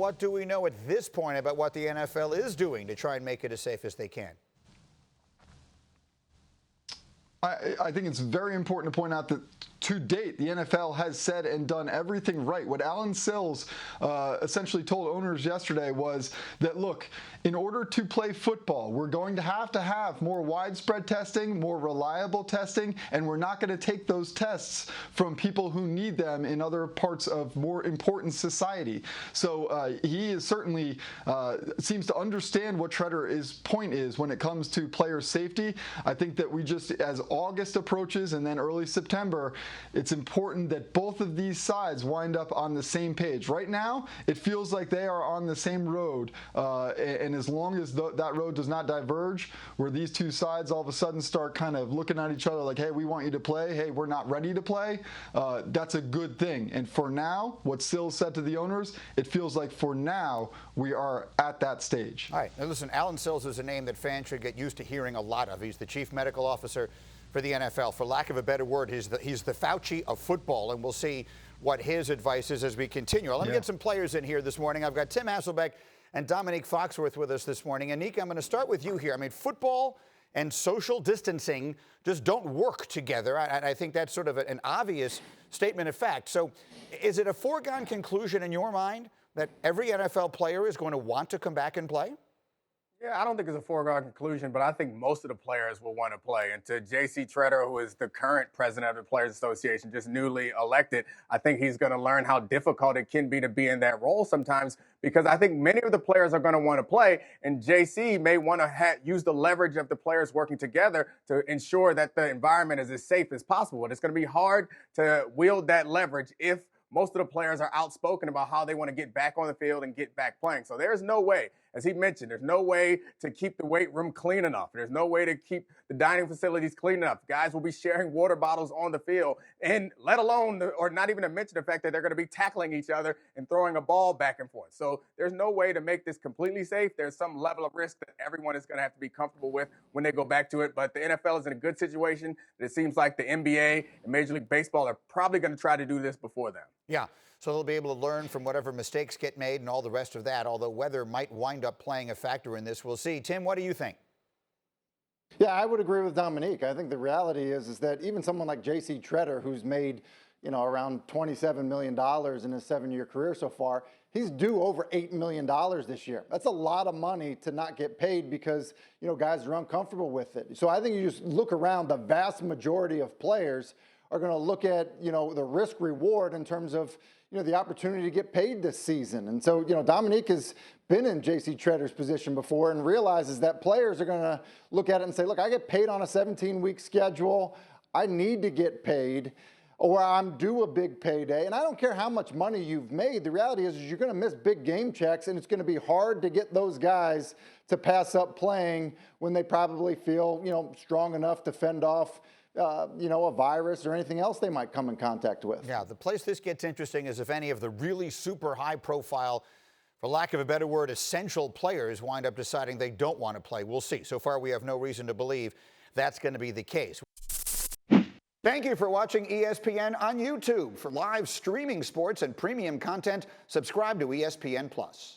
What do we know at this point about what the NFL is doing to try and make it as safe as they can? I think it's very important to point out that to date, the NFL has said and done everything right. What Alan Sills essentially told owners yesterday was that, look, in order to play football, we're going to have more widespread testing, more reliable testing, and we're not going to take those tests from people who need them in other parts of more important society. So he is certainly seems to understand what Shredder's point is when it comes to player safety. I think that we just, as August approaches and then early September, it's important that both of these sides wind up on the same page. Right now, it feels like they are on the same road, and as long as that road does not diverge, where these two sides all of a sudden start kind of looking at each other like, hey, we want you to play, hey, we're not ready to play, that's a good thing. And for now, what Sills said to the owners, it feels like for now, we are at that stage. All right, now listen, Alan Sills is a name that fans should get used to hearing a lot of. He's the chief medical officer for the NFL. For lack of a better word, he's the Fauci of football, and we'll see what his advice is as we continue. Let me get some players in here this morning. I've got Tim Hasselbeck and Dominique Foxworth with us this morning. And, Nick, I'm going to start with you here. I mean, football and social distancing just don't work together. I think that's sort of an obvious statement of fact. So is it a foregone conclusion in your mind that every NFL player is going to want to come back and play? Yeah, I don't think it's a foregone conclusion, but I think most of the players will want to play. And to J.C. Treader, who is the current president of the Players Association, just newly elected, I think he's going to learn how difficult it can be to be in that role sometimes, because I think many of the players are going to want to play, and J.C. may want to use the leverage of the players working together to ensure that the environment is as safe as possible. And it's going to be hard to wield that leverage if most of the players are outspoken about how they want to get back on the field and get back playing. So there's no way, as he mentioned, there's no way to keep the weight room clean enough. There's no way to keep the dining facilities clean enough. Guys will be sharing water bottles on the field, and let alone, or not even to mention the fact that they're going to be tackling each other and throwing a ball back and forth. So there's no way to make this completely safe. There's some level of risk that everyone is going to have to be comfortable with when they go back to it. But the NFL is in a good situation. It seems like the NBA and Major League Baseball are probably going to try to do this before them. Yeah, so they'll be able to learn from whatever mistakes get made and all the rest of that, although weather might wind up playing a factor in this. We'll see. Tim, what do you think? Yeah, I would agree with Dominique. I think the reality is that even someone like J.C. Treader, who's made, around $27 million in his 7-year career so far, he's due over $8 million this year. That's a lot of money to not get paid because, guys are uncomfortable with it. So I think you just look around, the vast majority of players are going to look at, the risk reward in terms of, the opportunity to get paid this season. And so, Dominique has been in J.C. Treader's position before and realizes that players are going to look at it and say, look, I get paid on a 17-week schedule. I need to get paid, or I'm due a big payday. And I don't care how much money you've made. The reality is you're going to miss big game checks, and it's going to be hard to get those guys to pass up playing when they probably feel, strong enough to fend off a virus or anything else they might come in contact with. Yeah, the place this gets interesting is if any of the really super high profile, for lack of a better word, essential players wind up deciding they don't want to play. We'll see. So far, we have no reason to believe that's going to be the case. Thank you for watching ESPN on YouTube. For live streaming sports and premium content, subscribe to ESPN+.